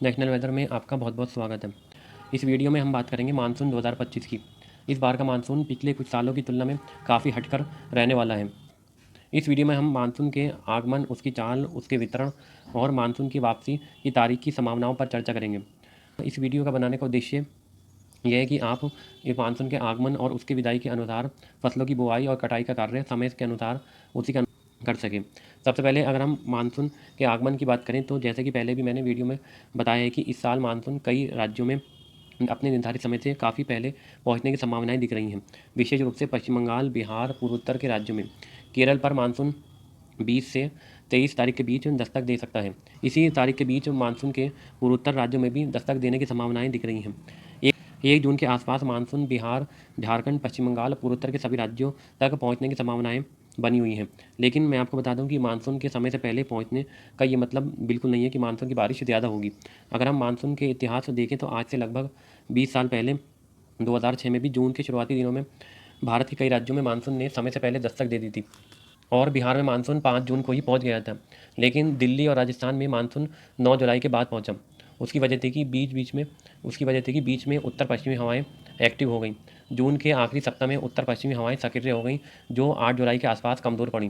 National weather में आपका बहुत बहुत स्वागत है। इस वीडियो में हम बात करेंगे मानसून 2025 की। इस बार का मानसून पिछले कुछ सालों की तुलना में काफ़ी हटकर रहने वाला है। इस वीडियो में हम मानसून के आगमन, उसकी चाल, उसके वितरण और मानसून की वापसी की तारीख की संभावनाओं पर चर्चा करेंगे। इस वीडियो का बनाने का उद्देश्य यह है कि आप इस मानसून के आगमन और उसकी विदाई के अनुसार फसलों की बुआई और कटाई का कार्य समय के अनुसार उसी का कर सकें। सबसे पहले अगर हम मानसून के आगमन की बात करें तो जैसे कि पहले भी मैंने वीडियो में बताया है कि इस साल मानसून कई राज्यों में अपने निर्धारित समय से काफ़ी पहले पहुंचने की संभावनाएं दिख रही हैं। विशेष रूप से पश्चिम बंगाल, बिहार, पूर्वोत्तर के राज्यों में। केरल पर मानसून 20 से 23 तारीख के बीच दस्तक दे सकता है। इसी तारीख के बीच मानसून के पूर्वोत्तर राज्यों में भी दस्तक देने की संभावनाएं दिख रही हैं। 1 जून के आसपास मानसून बिहार, झारखंड, पश्चिम बंगाल, पूर्वोत्तर के सभी राज्यों तक पहुंचने की संभावनाएं बनी हुई हैं। लेकिन मैं आपको बता दूं कि मानसून के समय से पहले पहुंचने का ये मतलब बिल्कुल नहीं है कि मानसून की बारिश ज़्यादा होगी। अगर हम मानसून के इतिहास को देखें तो आज से लगभग 20 साल पहले 2006 में भी जून के शुरुआती दिनों में भारत के कई राज्यों में मानसून ने समय से पहले दस्तक दे दी थी और बिहार में मानसून 5 जून को ही पहुंच गया था। लेकिन दिल्ली और राजस्थान में मानसून 9 जुलाई के बाद पहुंचा। उसकी वजह थी कि बीच में उत्तर पश्चिमी हवाएं एक्टिव हो गई। जून के आखिरी सप्ताह में उत्तर पश्चिमी हवाएं सक्रिय हो गई, जो 8 जुलाई के आसपास कमज़ोर पड़ी।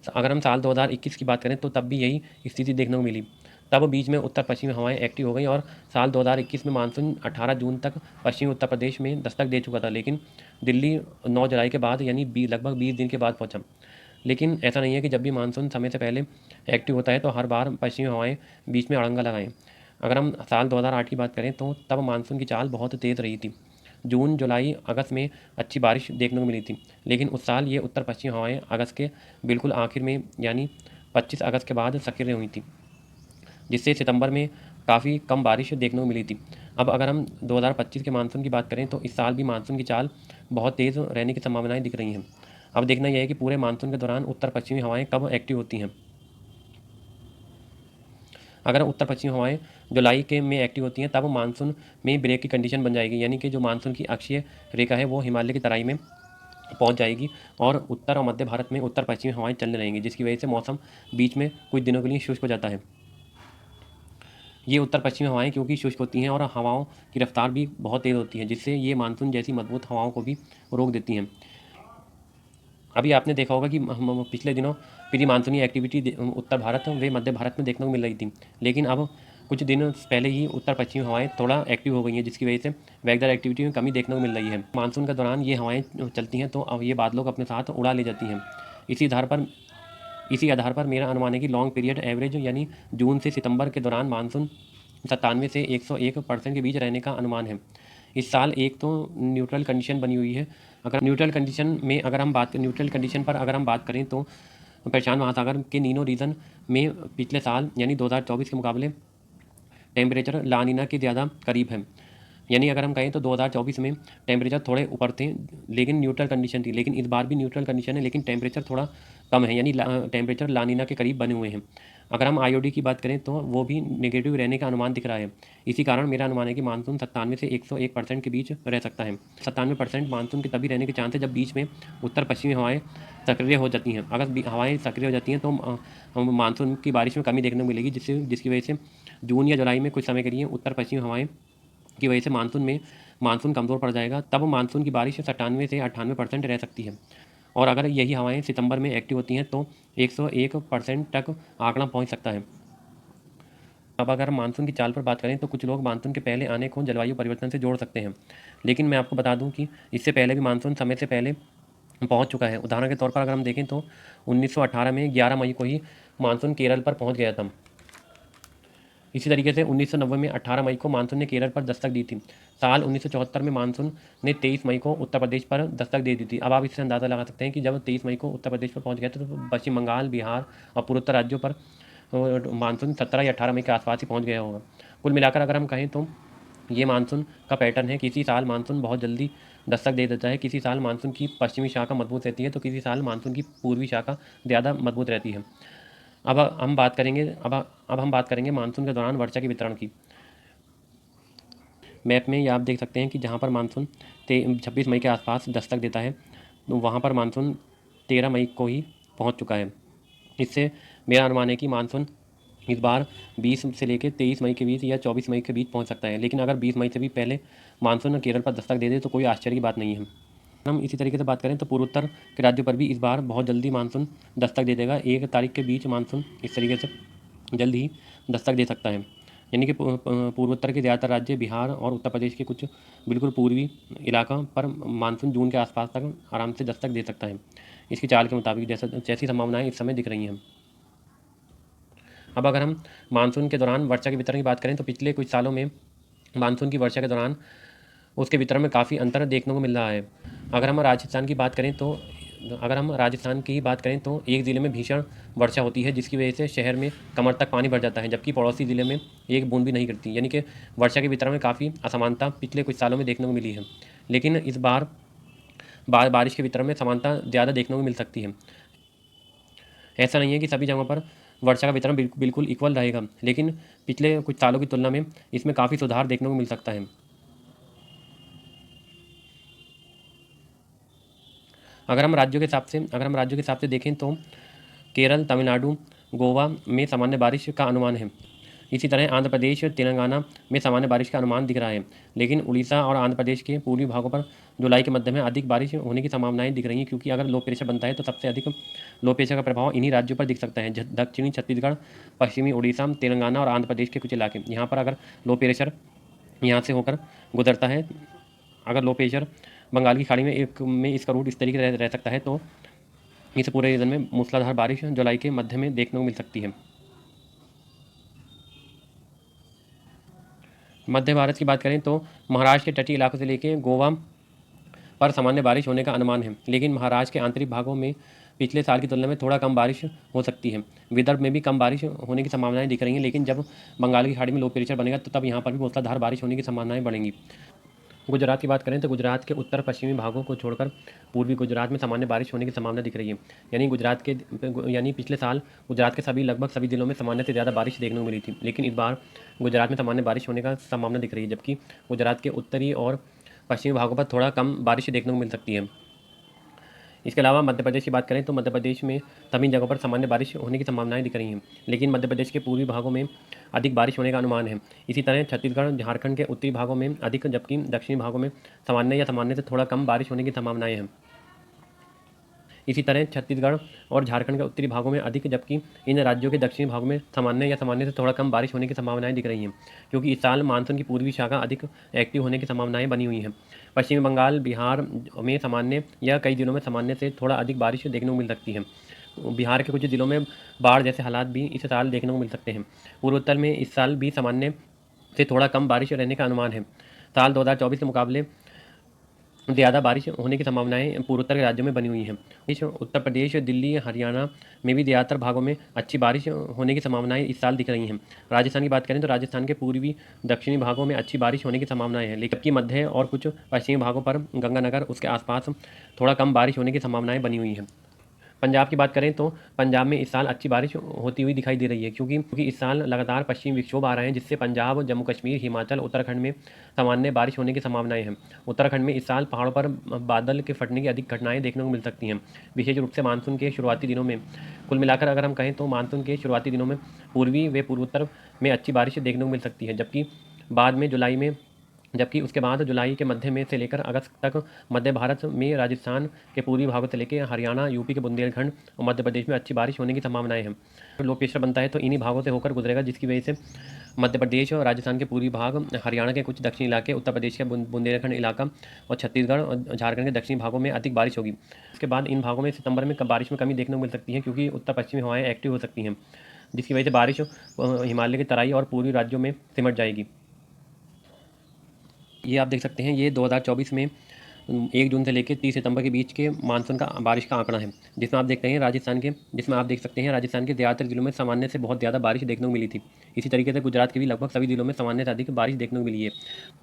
अगर हम साल 2021 की बात करें तो तब भी यही स्थिति देखने को मिली। तब बीच में उत्तर पश्चिमी हवाएं एक्टिव हो गई और साल 2021 में मानसून 18 जून तक पश्चिमी उत्तर प्रदेश में दस्तक दे चुका था। लेकिन दिल्ली 9 जुलाई के बाद यानी लगभग 20 दिन के बाद पहुंचा। लेकिन ऐसा नहीं है कि जब भी मानसून समय से पहले एक्टिव होता है तो हर बार पश्चिमी हवाएं बीच में अड़ंगा लगाएं। अगर हम साल 2008 की बात करें तो तब मानसून की चाल बहुत तेज़ रही थी। जून, जुलाई, अगस्त में अच्छी बारिश देखने को मिली थी। लेकिन उस साल ये उत्तर पश्चिमी हवाएं अगस्त के बिल्कुल आखिर में यानी 25 अगस्त के बाद सक्रिय हुई थी, जिससे सितंबर में काफ़ी कम बारिश देखने को मिली थी। अब अगर हम 2025 के मानसून की बात करें तो इस साल भी मानसून की चाल बहुत तेज़ रहने की संभावनाएं दिख रही हैं। अब देखना यह है कि पूरे मानसून के दौरान उत्तर पश्चिमी हवाएं कब एक्टिव होती हैं। अगर उत्तर पश्चिमी हवाएं जुलाई के में एक्टिव होती हैं तब मानसून में ब्रेक की कंडीशन बन जाएगी, यानी कि जो मानसून की अक्षीय रेखा है वो हिमालय की तराई में पहुंच जाएगी और उत्तर और मध्य भारत में उत्तर पश्चिमी हवाएं चलने लगेंगी, जिसकी वजह से मौसम बीच में कुछ दिनों के लिए शुष्क हो जाता है। ये उत्तर पश्चिमी हवाएं क्योंकि शुष्क होती हैं और हवाओं की रफ्तार भी बहुत तेज़ होती है, जिससे ये मानसून जैसी मजबूत हवाओं को भी रोक देती हैं। अभी आपने देखा होगा कि पिछले दिनों प्री मानसूनी एक्टिविटी उत्तर भारत व मध्य भारत में देखने को मिल रही थी। लेकिन अब कुछ दिन पहले ही उत्तर पश्चिमी हवाएं थोड़ा एक्टिव हो गई हैं, जिसकी वजह से वेदर एक्टिविटी में कमी देखने को मिल रही है। मानसून के दौरान ये हवाएं चलती हैं तो अब ये बादलों को अपने साथ उड़ा ले जाती हैं। इसी आधार पर इसी आधार पर मेरा अनुमान है कि लॉन्ग पीरियड एवरेज यानी जून से सितंबर के दौरान मानसून 97 से 101% के बीच रहने का अनुमान है। इस साल एक तो न्यूट्रल कंडीशन बनी हुई है। अगर न्यूट्रल कंडीशन पर अगर हम बात करें तो प्रशांत महासागर के नीनो रीजन में पिछले साल यानी 2024 के मुकाबले टेम्परेचर ला नीना के ज़्यादा करीब है। यानी अगर हम कहें तो 2024 में टेम्परेचर थोड़े ऊपर थे लेकिन न्यूट्रल कंडीशन थी। लेकिन इस बार भी न्यूट्रल कंडीशन है लेकिन टेम्परेचर थोड़ा कम है, यानी टेम्परेचर लानीना के करीब बने हुए हैं। अगर हम आईओडी की बात करें तो वो भी नेगेटिव रहने का अनुमान दिख रहा है। इसी कारण मेरा अनुमान है कि मानसून 97 से 101% के बीच रह सकता है। 97% मानसून के तभी रहने के चांस है जब बीच में उत्तर पश्चिमी हवाएं सक्रिय हो जाती हैं। अगर हवाएं सक्रिय हो जाती हैं तो मानसून की बारिश में कमी देखने को मिलेगी, जिसकी वजह से जून या जुलाई में कुछ समय के लिए उत्तर पश्चिमी हवाएं की वजह से मानसून कमज़ोर पड़ जाएगा। तब मानसून की बारिश 97 से 98% रह सकती है और अगर यही हवाएं सितंबर में एक्टिव होती हैं तो 101% तक आंकड़ा पहुंच सकता है। अब अगर हम मानसून की चाल पर बात करें तो कुछ लोग मानसून के पहले आने को जलवायु परिवर्तन से जोड़ सकते हैं। लेकिन मैं आपको बता दूं कि इससे पहले भी मानसून समय से पहले पहुंच चुका है। उदाहरण के तौर पर अगर हम देखें तो 1918 में 11 मई को ही मानसून केरल पर पहुँच गया था। इसी तरीके से 1990 में 18 मई को मानसून ने केरल पर दस्तक दी थी। साल 1974 में मानसून ने 23 मई को उत्तर प्रदेश पर दस्तक दे दी थी। अब आप इससे अंदाज़ा लगा सकते हैं कि जब 23 मई को उत्तर प्रदेश पर पहुंच गया था तो पश्चिम बंगाल, बिहार और पूर्वोत्तर राज्यों पर मानसून 17 या 18 मई के आसपास ही पहुंच गया होगा। कुल मिलाकर अगर हम कहें तो ये मानसून का पैटर्न है। किसी साल मानसून बहुत जल्दी दस्तक दे देता है, किसी साल मानसून की पश्चिमी शाखा मजबूत रहती है तो किसी साल मानसून की पूर्वी शाखा ज़्यादा मजबूत रहती है। अब हम बात करेंगे मानसून के दौरान वर्षा के वितरण की। मैप में ये आप देख सकते हैं कि जहाँ पर मानसून 26 मई के आसपास दस्तक देता है तो वहाँ पर मानसून 13 मई को ही पहुँच चुका है। इससे मेरा अनुमान है कि मानसून इस बार 20 से लेकर 23 मई के बीच या 24 मई के बीच पहुंच सकता है। लेकिन अगर 20 मई से भी पहले मानसून केरल पर दस्तक दे दे तो कोई आश्चर्य की बात नहीं है। हम इसी तरीके से बात करें तो पूर्वोत्तर के राज्यों पर भी इस बार बहुत जल्दी मानसून दस्तक दे देगा। 1 तारीख के बीच मानसून इस तरीके से जल्द ही दस्तक दे सकता है। यानी कि पूर्वोत्तर के ज़्यादातर राज्य, बिहार और उत्तर प्रदेश के कुछ बिल्कुल पूर्वी इलाकों पर मानसून जून के आसपास तक आराम से दस्तक दे सकता है। इसकी चाल के मुताबिक जैसी संभावनाएं इस समय दिख रही हैं। अब अगर हम मानसून के दौरान वर्षा के वितरण की बात करें तो पिछले कुछ सालों में मानसून की वर्षा के दौरान उसके वितरण में काफ़ी अंतर देखने को मिल रहा है। अगर हम राजस्थान की बात करें तो एक ज़िले में भीषण वर्षा होती है जिसकी वजह से शहर में कमर तक पानी भर जाता है, जबकि पड़ोसी ज़िले में एक बूंद भी नहीं गिरती। यानी कि वर्षा के वितरण में काफ़ी असमानता पिछले कुछ सालों में देखने को मिली है। लेकिन इस बार बारिश के वितरण में समानता ज़्यादा देखने को मिल सकती है। ऐसा नहीं है कि सभी जगहों पर वर्षा का वितरण बिल्कुल इक्वल रहेगा, लेकिन पिछले कुछ सालों की तुलना में इसमें काफ़ी सुधार देखने को मिल सकता है। अगर हम राज्यों के हिसाब से देखें तो केरल, तमिलनाडु, गोवा में सामान्य बारिश का अनुमान है। इसी तरह आंध्र प्रदेश, तेलंगाना में सामान्य बारिश का अनुमान दिख रहा है। लेकिन उड़ीसा और आंध्र प्रदेश के पूर्वी भागों पर जुलाई के मध्य में अधिक बारिश होने की संभावनाएं दिख रही हैं, क्योंकि अगर लो प्रेशर बनता है तो सबसे अधिक लो प्रेशर का प्रभाव इन्हीं राज्यों पर दिख सकता है। दक्षिणी छत्तीसगढ़, पश्चिमी उड़ीसा, तेलंगाना और आंध्र प्रदेश के कुछ इलाके, यहाँ पर अगर लो प्रेशर यहाँ से होकर गुजरता है, अगर लो प्रेशर बंगाल की खाड़ी में इसका रूट इस तरीके से रह सकता है तो इस पूरे रीजन में मूसलाधार बारिश जुलाई के मध्य में देखने को मिल सकती है। मध्य भारत की बात करें तो महाराष्ट्र के तटीय इलाकों से लेकर गोवा पर सामान्य बारिश होने का अनुमान है। लेकिन महाराष्ट्र के आंतरिक भागों में पिछले साल की तुलना में थोड़ा कम बारिश हो सकती है। विदर्भ में भी कम बारिश होने की संभावनाएं दिख रही हैं, लेकिन जब बंगाल की खाड़ी में लो प्रेशर बनेगा तो तब यहाँ पर भी मूसलाधार बारिश होने की संभावनाएं बढ़ेंगी। गुजरात की बात करें तो गुजरात के उत्तर पश्चिमी भागों को छोड़कर पूर्वी गुजरात में सामान्य बारिश होने की संभावना दिख रही है। यानी पिछले साल गुजरात के लगभग सभी जिलों में सामान्य से ज़्यादा बारिश देखने को मिली थी, लेकिन इस बार गुजरात में सामान्य बारिश होने का संभावना दिख रही है, जबकि गुजरात के उत्तरी और पश्चिमी भागों पर थोड़ा कम बारिश देखने को मिल सकती है। इसके अलावा मध्य प्रदेश की बात करें तो मध्य प्रदेश में सभी जगहों पर सामान्य बारिश होने की संभावनाएं दिख रही हैं, लेकिन मध्य प्रदेश के पूर्वी भागों में अधिक बारिश होने का अनुमान है। इसी तरह छत्तीसगढ़, झारखंड के उत्तरी भागों में अधिक, जबकि दक्षिणी भागों में सामान्य या सामान्य से थोड़ा कम बारिश होने की संभावनाएं हैं। इसी तरह छत्तीसगढ़ और झारखंड के उत्तरी भागों में अधिक, जबकि इन राज्यों के दक्षिणी भागों में सामान्य या सामान्य से थोड़ा कम बारिश होने की संभावनाएं दिख रही हैं, क्योंकि इस साल मानसून की पूर्वी शाखा अधिक एक्टिव होने की संभावनाएं बनी हुई हैं। पश्चिमी बंगाल, बिहार में सामान्य या कई जिलों में सामान्य से थोड़ा अधिक बारिश देखने को मिल सकती है। बिहार के कुछ जिलों में बाढ़ जैसे हालात भी इस साल देखने को मिल सकते हैं। पूर्वोत्तर में इस साल भी सामान्य से थोड़ा कम बारिश रहने का अनुमान है। साल 2024 के मुकाबले ज़्यादा बारिश होने की संभावनाएं पूर्वोत्तर के राज्यों में बनी हुई हैं। उत्तर प्रदेश, दिल्ली, हरियाणा में भी ज़्यादातर भागों में अच्छी बारिश होने की संभावनाएं इस साल दिख रही हैं। राजस्थान की बात करें तो राजस्थान के पूर्वी दक्षिणी भागों में अच्छी बारिश होने की संभावनाएं हैं, लेकिन जबकि मध्य और कुछ पश्चिमी भागों पर गंगानगर उसके आसपास थोड़ा कम बारिश होने की संभावनाएं बनी हुई हैं। पंजाब की बात करें तो पंजाब में इस साल अच्छी बारिश होती हुई दिखाई दे रही है, क्योंकि इस साल लगातार पश्चिमी विक्षोभ आ रहे हैं, जिससे पंजाब, जम्मू कश्मीर, हिमाचल, उत्तराखंड में सामान्य बारिश होने की संभावनाएं हैं। उत्तराखंड में इस साल पहाड़ों पर बादल के फटने की अधिक घटनाएं देखने को मिल सकती हैं, विशेष रूप से मानसून के शुरुआती दिनों में। कुल मिलाकर अगर हम कहें तो मानसून के शुरुआती दिनों में पूर्वी व पूर्वोत्तर में अच्छी बारिश देखने को मिल सकती है, जबकि उसके बाद जुलाई के मध्य में से लेकर अगस्त तक मध्य भारत में राजस्थान के पूर्वी भागों से लेकर हरियाणा, यूपी के बुंदेलखंड और मध्य प्रदेश में अच्छी बारिश होने की संभावनाएं हैं। लो प्रेशर बनता है तो इन्हीं भागों से होकर गुजरेगा, जिसकी वजह से मध्य प्रदेश और राजस्थान के पूर्वी भाग, हरियाणा के कुछ दक्षिणी इलाके, उत्तर प्रदेश के बुंदेलखंड इलाका और छत्तीसगढ़ और झारखंड के दक्षिणी भागों में अधिक बारिश होगी। उसके बाद इन भागों में सितंबर में बारिश में कमी देखने को मिल सकती है, क्योंकि उत्तर पश्चिमी हवाएं एक्टिव हो सकती हैं, जिसकी वजह से बारिश हिमालय की तराई और पूर्वी राज्यों में सिमट जाएगी। ये आप देख सकते हैं, ये 2024 में 1 जून से लेकर 30 सितंबर के बीच के मानसून का बारिश का आंकड़ा है, जिसमें आप देख सकते हैं राजस्थान के ज़्यादातर जिलों में सामान्य से बहुत ज़्यादा बारिश देखने को मिली थी। इसी तरीके से गुजरात के भी लगभग सभी जिलों में सामान्य से अधिक बारिश देखने को मिली है।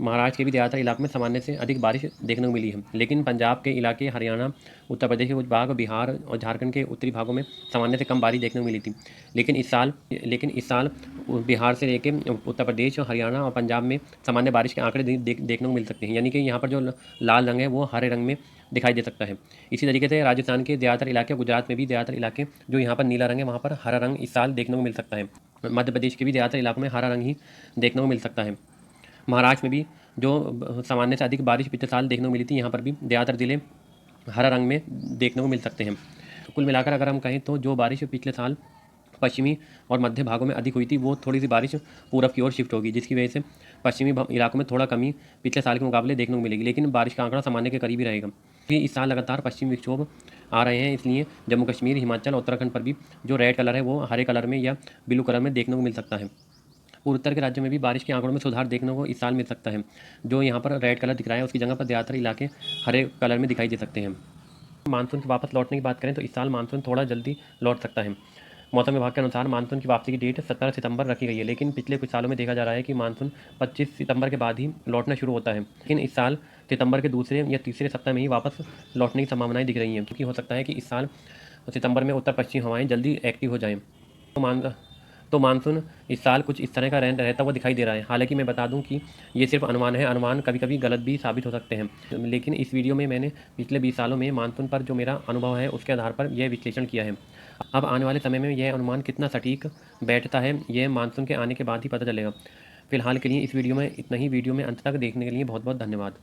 महाराष्ट्र के भी ज़्यादातर इलाकों में सामान्य से अधिक बारिश देखने को मिली है, लेकिन पंजाब के इलाके, हरियाणा, उत्तर प्रदेश के कुछ भाग, बिहार और झारखंड के उत्तरी भागों में सामान्य से कम बारिश देखने को मिली थी। लेकिन इस साल बिहार से लेकर उत्तर प्रदेश, हरियाणा और पंजाब में सामान्य बारिश के आंकड़े देखने को मिल सकते हैं, यानी कि यहाँ पर जो लाल रंग है वो हरे रंग में दिखाई दे सकता है। इसी तरीके से राजस्थान के ज़्यादातर इलाके, गुजरात में भी ज़्यादातर इलाके जो यहाँ पर नीला रंग है, वहाँ पर हरा रंग इस साल देखने को मिल सकता है। मध्य प्रदेश के भी ज़्यादातर इलाकों में हरा रंग ही देखने को मिल सकता है। महाराष्ट्र में भी जो सामान्य से अधिक बारिश पिछले साल देखने को मिली थी, यहाँ पर भी ज़्यादातर ज़िले हरा रंग में देखने को मिल सकते हैं। तो कुल मिलाकर अगर हम कहें तो जो बारिश पिछले साल पश्चिमी और मध्य भागों में अधिक हुई थी, वो थोड़ी सी बारिश पूरब की ओर शिफ्ट होगी, जिसकी वजह से पश्चिमी इलाकों में थोड़ा कमी पिछले साल के मुकाबले देखने को मिलेगी, लेकिन बारिश का आंकड़ा सामान्य के करीब ही रहेगा। क्योंकि इस साल लगातार पश्चिमी विक्षोभ आ रहे हैं, इसलिए जम्मू कश्मीर, हिमाचल, उत्तराखंड पर भी जो रेड कलर है वो हरे कलर में या ब्लू कलर में देखने को मिल सकता है। पूर्वोत्तर के राज्यों में भी बारिश के आंकड़ों में सुधार देखने को इस साल मिल सकता है। जो यहाँ पर रेड कलर दिख रहा है, उसकी जगह पर ज़्यादातर इलाके हरे कलर में दिखाई दे सकते हैं। मानसून के वापस लौटने की बात करें तो इस साल मानसून थोड़ा जल्दी लौट सकता है। मौसम विभाग के अनुसार मानसून की वापसी की डेट 17 सितंबर रखी गई है, लेकिन पिछले कुछ सालों में देखा जा रहा है कि मानसून 25 सितंबर के बाद ही लौटना शुरू होता है। लेकिन इस साल सितंबर के दूसरे या तीसरे सप्ताह में ही वापस लौटने की संभावनाएं दिख रही हैं, क्योंकि हो सकता है कि इस साल सितंबर में उत्तर पश्चिमी हवाएं जल्दी एक्टिव हो जाएं। तो मानसून इस साल कुछ इस तरह का रहता हुआ दिखाई दे रहा है। हालांकि मैं बता दूं कि ये सिर्फ अनुमान है, अनुमान कभी कभी गलत भी साबित हो सकते हैं। लेकिन इस वीडियो में मैंने पिछले 20 सालों में मानसून पर जो मेरा अनुभव है उसके आधार पर यह विश्लेषण किया है। अब आने वाले समय में यह अनुमान कितना सटीक बैठता है, यह मानसून के आने के बाद ही पता चलेगा। फिलहाल के लिए इस वीडियो में इतना ही। वीडियो में अंत तक देखने के लिए बहुत बहुत धन्यवाद।